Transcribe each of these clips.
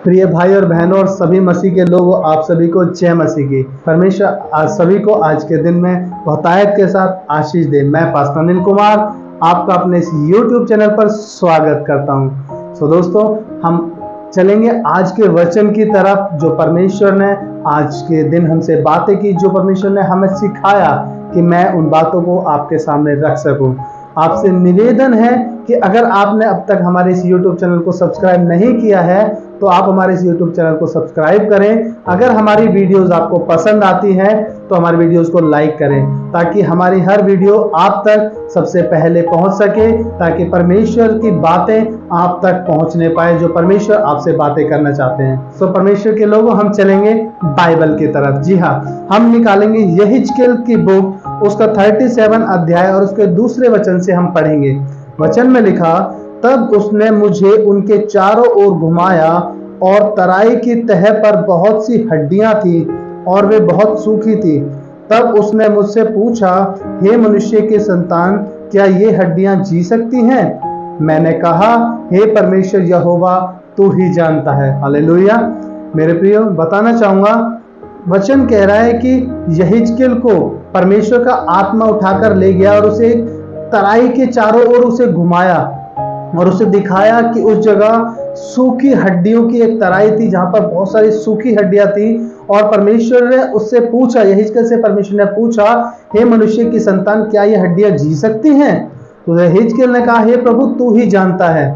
प्रिय भाई और बहनों और सभी मसीह के लोगों, आप सभी को जय मसीह की। परमेश्वर आज सभी को आज के दिन में बहुतायत के साथ आशीष दे। मैं पास्टर अनिल कुमार आपका अपने इस YouTube चैनल पर स्वागत करता हूं। सो दोस्तों, हम चलेंगे आज के वचन की तरफ, जो परमेश्वर ने आज के दिन हमसे बातें की, जो परमेश्वर ने हमें सिखाया कि मैं उन बातों को आपके सामने रख सकूं। आपसे निवेदन है कि अगर आपने अब तक हमारे इस YouTube चैनल को सब्सक्राइब नहीं किया है तो आप हमारे इस YouTube चैनल को सब्सक्राइब करें। अगर हमारी वीडियोस आपको पसंद आती हैं तो हमारी वीडियोस को लाइक करें, ताकि हमारी हर वीडियो आप तक सबसे पहले पहुंच सके, ताकि परमेश्वर की बातें आप तक पहुंचने पाए, जो परमेश्वर आपसे बातें करना चाहते हैं। सो परमेश्वर के लोगों, हम चलेंगे बाइबल की तरफ। जी हाँ, हम निकालेंगे यहिजकेल की बुक, उसका 37 अध्याय और उसके दूसरे वचन से हम पढ़ेंगे। वचन में लिखा, तब उसने मुझे उनके चारों ओर घुमाया और तराई की तह पर बहुत सी हड्डियां थी और वे बहुत सूखी थी। तब उसने मुझसे पूछा, हे मनुष्य के संतान, क्या ये हड्डियां जी सकती हैं? मैंने कहा, हे परमेश्वर यहोवा, तू ही जानता है। हालेलुया। मेरे प्रियो, बताना चाहूंगा, वचन कह रहा है कि यहिजकेल को परमेश्वर का आत्मा उठाकर ले गया और उसे तराई के चारों ओर उसे घुमाया और उसे दिखाया कि उस जगह सूखी हड्डियों की एक तराई थी, जहां पर बहुत सारी सूखी हड्डियां थी। और परमेश्वर ने उससे पूछा, यहिजकेल से परमेश्वर ने पूछा, हे मनुष्य की संतान, क्या ये हड्डियां जी सकती हैं? तो यहिजकेल ने कहा, हे प्रभु, तू ही जानता है,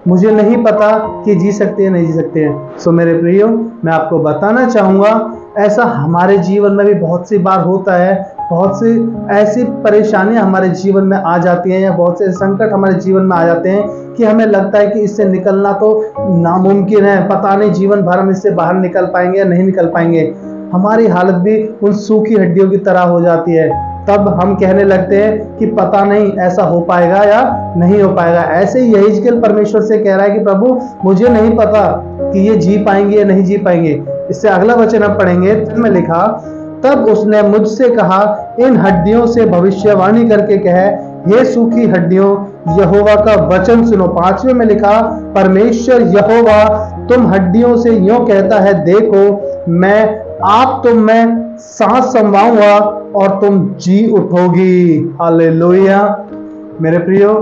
मुझे नहीं पता कि जी सकते हैं नहीं जी सकते हैं। सो मेरे प्रियो, मैं आपको बताना चाहूंगा, ऐसा हमारे जीवन में भी बहुत सी बार होता है। बहुत सी ऐसी परेशानियां हमारे जीवन में आ जाती हैं, या बहुत से संकट हमारे जीवन में आ जाते हैं कि हमें लगता है कि इससे निकलना तो नामुमकिन है, पता नहीं जीवन भर हम इससे बाहर निकल पाएंगे या नहीं निकल पाएंगे। हमारी हालत भी उन सूखी हड्डियों की तरह हो जाती है। तब हम कहने लगते हैं कि पता नहीं ऐसा हो पाएगा या नहीं हो पाएगा। ऐसे ही यहिजकेल परमेश्वर से कह रहा है कि प्रभु, मुझे नहीं पता कि ये जी पाएंगे या नहीं जी पाएंगे। इससे अगला वचन हम पढ़ेंगे। में लिखा, तब उसने मुझसे कहा, इन हड्डियों से भविष्यवाणी करके कह, हे सूखी हड्डियों, यहोवा का वचन सुनो। 5वें में लिखा, परमेश्वर यहोवा तुम हड्डियों से यूं कहता है, देखो मैं आप तुम में सांस समवाऊंगा और तुम जी उठोगी। हालेलुया। मेरे प्रियो,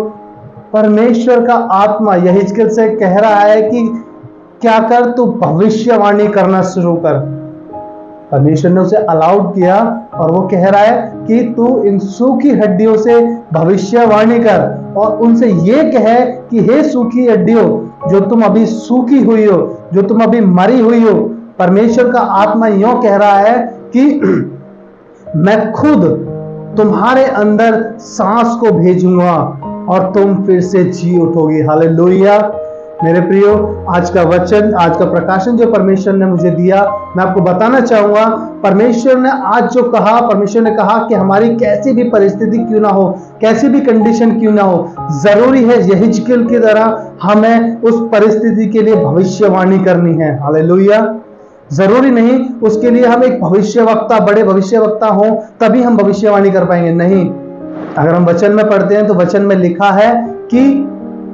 परमेश्वर का आत्मा यहिजकेल से कह रहा है कि क्या कर, तू भविष्यवाणी करना शुरू कर। परमेश्वर ने उसे अलाउड किया और वो कह रहा है कि तू इन सूखी हड्डियों से भविष्यवाणी कर और उनसे ये कहे कि हे सूखी हड्डियों, जो तुम अभी सूखी हुई हो, जो तुम अभी मरी हुई हो, परमेश्वर का आत्मा यूं कह रहा है कि मैं खुद तुम्हारे अंदर सांस को भेजूंगा और तुम फिर से जी उठोगी। हालेलुया। मेरे प्रियो, आज का वचन, आज का प्रकाशन जो परमेश्वर ने मुझे दिया, मैं आपको बताना चाहूंगा, परमेश्वर ने आज जो कहा, परमेश्वर ने कहा कि हमारी कैसी भी परिस्थिति क्यों ना हो, कैसी भी कंडीशन क्यों ना हो, जरूरी है यहिजकेल की तरह हमें उस परिस्थिति के लिए भविष्यवाणी करनी है। हालेलुया। जरूरी नहीं उसके लिए हम एक भविष्यवक्ता, बड़े भविष्यवक्ता हो तभी हम भविष्यवाणी कर पाएंगे, नहीं। अगर हम वचन में पढ़ते हैं तो वचन में लिखा है कि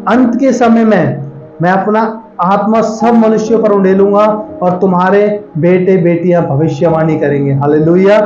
अंत के समय में मैं अपना आत्मा सब मनुष्यों पर उंडेलूंगा और तुम्हारे बेटे बेटियां भविष्यवाणी करेंगे। हालेलुया।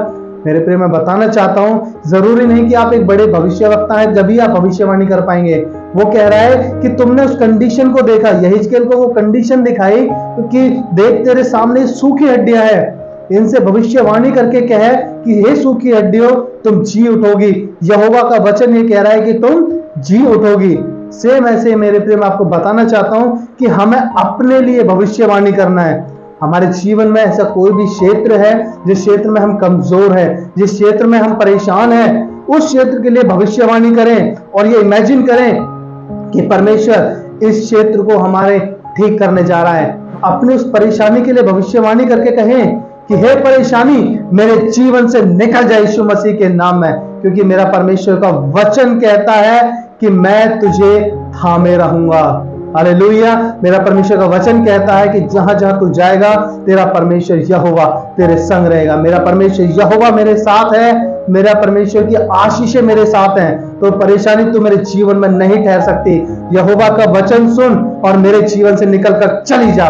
मेरे प्रिय, मैं बताना चाहता हूं, जरूरी नहीं कि आप एक बड़े भविष्यवक्ता हैं जब ही आप भविष्यवाणी कर पाएंगे। वो कह रहा है कि तुमने उस कंडीशन को देखा, यहिजकेल को वो कंडीशन दिखाई कि देख तेरे सामने सूखी हड्डियां हैं, इनसे भविष्यवाणी करके कहे कि हे सूखी हड्डियों, तुम जी उठोगी। यहोवा का वचन ये कह रहा है कि तुम जी उठोगी। सेम ऐसे मेरे प्रिय, मैं आपको बताना चाहता हूं कि हमें अपने लिए भविष्यवाणी करना है। हमारे जीवन में ऐसा कोई भी क्षेत्र है जिस क्षेत्र में हम कमजोर हैं, जिस क्षेत्र में हम परेशान हैं, उस क्षेत्र के लिए भविष्यवाणी करें और ये इमेजिन करें कि परमेश्वर इस क्षेत्र को हमारे ठीक करने जा रहा है। अपनी उस परेशानी के लिए भविष्यवाणी करके कहें कि हे परेशानी, मेरे जीवन से निकल जाए यीशु मसीह के नाम में, क्योंकि मेरा परमेश्वर का वचन कहता है कि मैं तुझे थामे रहूंगा। हालेलुया। मेरा परमेश्वर का वचन कहता है कि जहां जहां तू जाएगा, तेरा परमेश्वर यहोवा तेरे संग रहेगा। मेरा परमेश्वर यहोवा मेरे साथ है, मेरा परमेश्वर की आशीषें मेरे साथ हैं, तो परेशानी तू मेरे जीवन में नहीं ठहर सकती। यहोवा का वचन सुन और मेरे जीवन से निकल कर चली जा।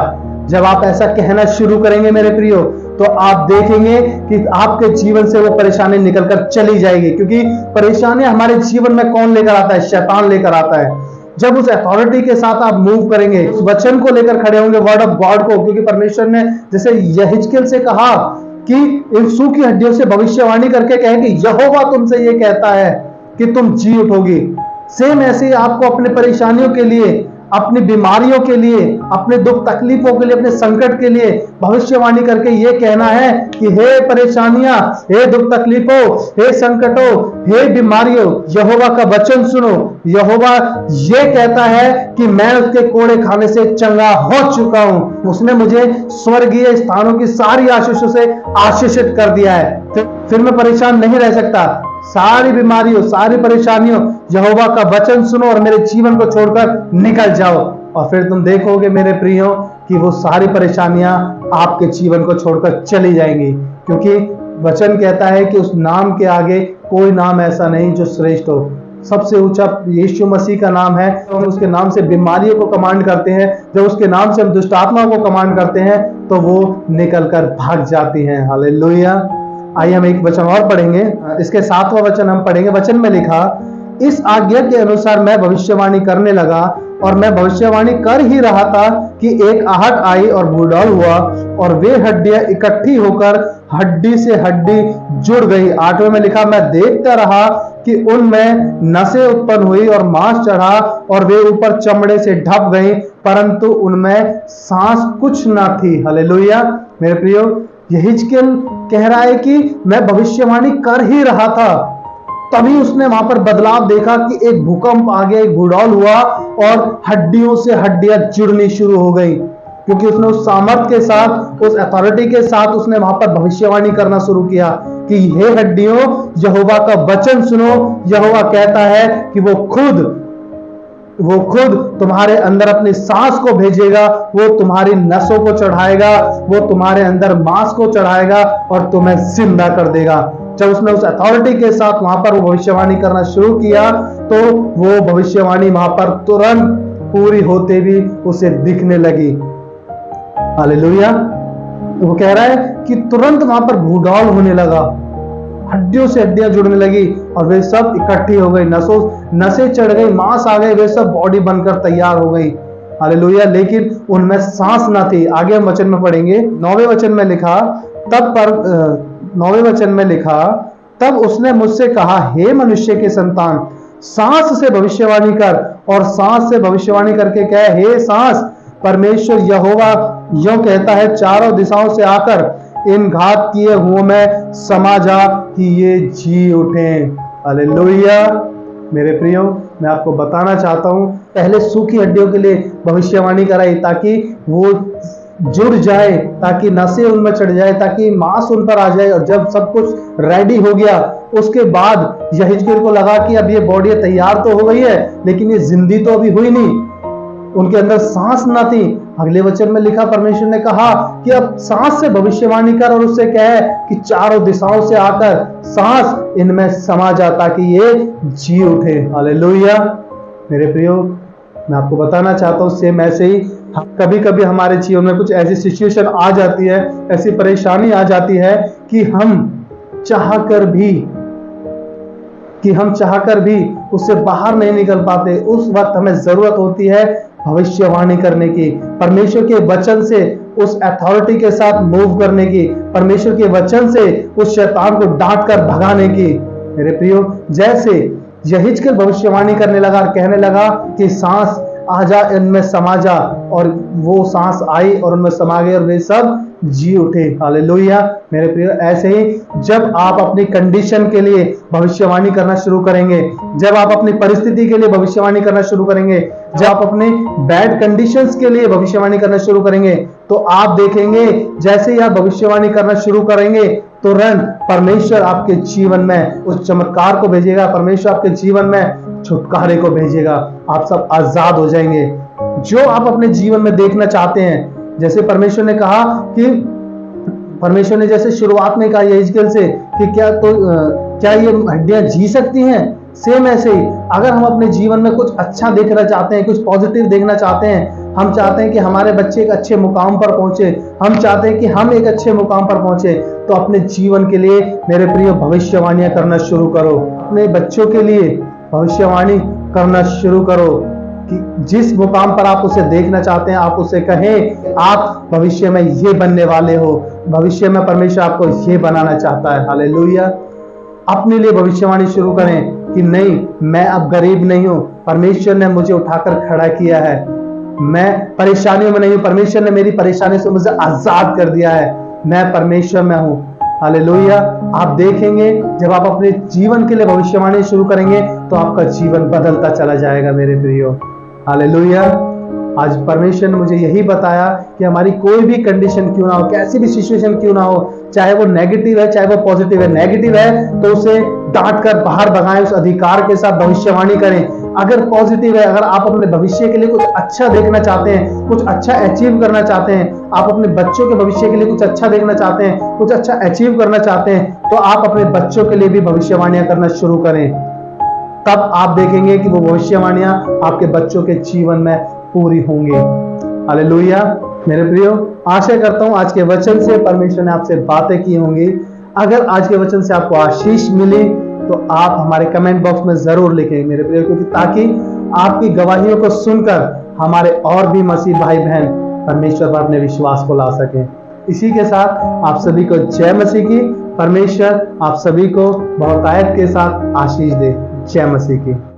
जब आप ऐसा कहना शुरू करेंगे मेरे प्रियो, तो आप देखेंगे कि आपके जीवन से वो परेशानी निकलकर चली जाएगी। क्योंकि परेशानियां हमारे जीवन में कौन लेकर आता है? शैतान लेकर आता है। जब उस अथॉरिटी के साथ आप मूव करेंगे, उस वचन को लेकर खड़े होंगे, वर्ड ऑफ गॉड को, क्योंकि परमेश्वर ने जैसे यहिजकेल से कहा कि इन सूखी हड्डियों से भविष्यवाणी करके कहे कि यहोवा तुमसे ये कहता है कि तुम जी उठोगी। सेम ऐसे ही आपको अपने परेशानियों के लिए, अपनी बीमारियों के लिए, अपने दुख तकलीफों के लिए, अपने संकट के लिए भविष्यवाणी करके ये कहना है कि हे परेशानियां, हे दुख तकलीफों, हे संकटों, हे बीमारियों, यहोवा का वचन सुनो। यहोवा ये कहता है कि मैं उसके कोड़े खाने से चंगा हो चुका हूं। उसने मुझे स्वर्गीय स्थानों की सारी आशीषों से आशीषित कर दिया है। फिर मैं परेशान नहीं रह सकता। सारी बीमारियों, सारी परेशानियों, यहोवा का वचन सुनो और मेरे जीवन को छोड़कर निकल जाओ। और फिर तुम देखोगे मेरे प्रियो कि वो सारी परेशानियां आपके जीवन को छोड़कर चली जाएंगी। क्योंकि वचन कहता है कि उस नाम के आगे कोई नाम ऐसा नहीं जो श्रेष्ठ हो। सबसे ऊंचा यीशु मसीह का नाम है। तो हम उसके नाम से बीमारियों को कमांड करते हैं, जब उसके नाम से हम दुष्ट आत्माओं को कमांड करते हैं तो वो निकलकर भाग जाती हैं। हालेलुया। आइए हम एक वचन और पढ़ेंगे, इसके 7वां वचन हम पढ़ेंगे। वचन में लिखा, इस आज्ञा के अनुसार मैं भविष्यवाणी करने लगा, और मैं भविष्यवाणी कर ही रहा था कि एक आहट आई और भूडौल हुआ, और वे हड्डियां इकट्ठी होकर हड्डी से हड्डी जुड़ गई। 8वें में लिखा, मैं देखता रहा कि उनमें नसें उत्पन्न हुई और मांस चढ़ा, और वे ऊपर चमड़े से ढप गई, परंतु उनमें सांस कुछ ना थी। हालेलुया। मेरे प्रियो, यहिजकेल कह रहा है कि मैं भविष्यवाणी कर ही रहा था, तभी उसने वहां पर बदलाव देखा कि एक भूकंप आ गया, एक भूडौल हुआ और हड्डियों से हड्डियां जुड़नी शुरू हो गई। क्योंकि उसने उस सामर्थ के साथ, उस अथॉरिटी के साथ उसने वहां पर भविष्यवाणी करना शुरू किया कि हे हड्डियों, यहोवा का वचन सुनो। यहोवा कहता है कि वो खुद तुम्हारे अंदर अपनी सांस को भेजेगा, वो तुम्हारी नसों को चढ़ाएगा, वो तुम्हारे अंदर मांस को चढ़ाएगा और तुम्हें जिंदा कर देगा। जब उसने उस अथॉरिटी के साथ वहां पर वो भविष्यवाणी करना शुरू किया, तो वो भविष्यवाणी वहां पर तुरंत पूरी होते भी उसे दिखने लगी। हालेलुया। वो कह रहा है कि तुरंत वहां पर भूडौल होने लगा, हड्डियों से हड्डियां जुड़ने लगी और वे सब इकट्ठी हो गई, नसें चढ़ गई, मांस आ गए, वे सब बॉडी बनकर तैयार हो गई। हालेलुया। लेकिन उनमें सांस ना थी। आगे हम वचन में पढ़ेंगे। 9वें वचन में लिखा, 9वें वचन में लिखा, तब उसने मुझसे कहा, हे मनुष्य के संतान, सांस से भविष्यवाणी कर, और सांस से भविष्यवाणी करके कह, हे सांस, परमेश्वर यहोवा यूं कहता है, चारों दिशाओं से आकर इन घात किए हुओं में समा जा कि ये जी उठे। हालेलुया। मेरे प्रियो, मैं आपको बताना चाहता हूं, पहले सूखी हड्डियों के लिए भविष्यवाणी कराई ताकि वो जुड़ जाए, ताकि नसें उनमें चढ़ जाए, ताकि मांस उन पर आ जाए। और जब सब कुछ रेडी हो गया, उसके बाद यहिजकेल को लगा कि अब ये बॉडी तैयार तो हो गई है, लेकिन ये जिंदी तो अभी हुई नहीं, उनके अंदर सांस ना थी। अगले वचन में लिखा, परमेश्वर ने कहा कि अब सांस से भविष्यवाणी कर और उससे कहे कि चारों दिशाओं से आकर सांस इनमें समा जा ताकि ये जी उठे। हालेलुया। मेरे प्रियो, मैं आपको बताना चाहता हूं, सेम ऐसे ही कभी कभी हमारे जीवन में कुछ ऐसी सिचुएशन आ जाती है, ऐसी परेशानी आ जाती है कि हम चाहकर भी उससे बाहर नहीं निकल पाते। उस वक्त हमें जरूरत होती है भविष्यवाणी करने की, परमेश्वर के वचन से उस अथॉरिटी के साथ मूव करने की, परमेश्वर के वचन से उस शैतान को डांट कर भगाने की। मेरे प्रियो, जैसे यहिजकेल भविष्यवाणी करने लगा और कहने लगा कि सांस आ जा, इनमें समा जा, और वो सांस आई और उनमें समा गई और वे सब जी उठे। हालेलुया। मेरे प्रियो, ऐसे ही जब आप अपनी कंडीशन के लिए भविष्यवाणी करना शुरू करेंगे, जब आप अपनी परिस्थिति के लिए भविष्यवाणी करना शुरू करेंगे, जब आप अपने बैड कंडीशंस के लिए भविष्यवाणी करना शुरू करेंगे, तो आप देखेंगे जैसे ही आप भविष्यवाणी करना शुरू करेंगे, तुरंत परमेश्वर आपके जीवन में उस चमत्कार को भेजेगा, परमेश्वर आपके जीवन में छुटकारे को भेजेगा। आप सब आजाद हो जाएंगे। जो आप अपने जीवन में देखना चाहते हैं, जैसे परमेश्वर ने कहा कि परमेश्वर ने जैसे शुरुआत में कहा यहिजकेल से कि क्या ये हड्डियां जी सकती हैं, सेम ऐसे ही अगर हम अपने जीवन में कुछ अच्छा देखना चाहते हैं, कुछ पॉजिटिव देखना चाहते हैं, हम चाहते हैं कि हमारे बच्चे एक अच्छे मुकाम पर पहुंचे, हम चाहते हैं कि हम एक अच्छे मुकाम पर पहुंचे, तो अपने जीवन के लिए मेरे प्रिय भविष्यवाणियां करना शुरू करो। अपने बच्चों के लिए भविष्यवाणी करना शुरू करो कि जिस मुकाम पर आप उसे देखना चाहते हैं, आप उसे कहें आप भविष्य में ये बनने वाले हो, भविष्य में परमेश्वर आपको ये बनाना चाहता है। हालेलुया। अपने लिए भविष्यवाणी शुरू करें कि नहीं, मैं अब गरीब नहीं हूं, परमेश्वर ने मुझे उठाकर खड़ा किया है, मैं परेशानियों में नहीं हूं, परमेश्वर ने मेरी परेशानी से मुझे आजाद कर दिया है, मैं परमेश्वर में हूं। हालेलुया। आप देखेंगे जब आप अपने जीवन के लिए भविष्यवाणी शुरू करेंगे तो आपका जीवन बदलता चला जाएगा मेरे प्रियो। हालेलुया। आज परमेश्वर ने मुझे यही बताया कि हमारी कोई भी कंडीशन क्यों ना हो, कैसी भी सिचुएशन क्यों ना हो, चाहे वो नेगेटिव है चाहे वो पॉजिटिव है, नेगेटिव है तो उसे डांट कर बाहर भगाएं, उस अधिकार के साथ भविष्यवाणी करें। अगर पॉजिटिव है, अगर आप अपने भविष्य के लिए कुछ अच्छा देखना चाहते हैं, कुछ अच्छा अचीव करना चाहते हैं, आप अपने बच्चों के भविष्य के लिए कुछ अच्छा देखना चाहते हैं, कुछ अच्छा अचीव करना चाहते हैं, तो आप अपने बच्चों के लिए भी भविष्यवाणियां करना शुरू करें। तब आप देखेंगे कि वो भविष्यवाणियां आपके बच्चों के जीवन में पूरी होंगी। हालेलुया। मेरे प्रियो, आशा करता हूं आज के वचन से परमेश्वर ने आपसे बातें की होंगी। अगर आज के वचन से आपको आशीष मिली तो आप हमारे कमेंट बॉक्स में जरूर लिखें मेरे प्रियो, क्योंकि ताकि आपकी गवाहियों को सुनकर हमारे और भी मसीह भाई बहन परमेश्वर पर अपने विश्वास को ला सकें। इसी के साथ आप सभी को जय मसीह की। परमेश्वर आप सभी को बहुतायत के साथ आशीष दे। जय मसीह की।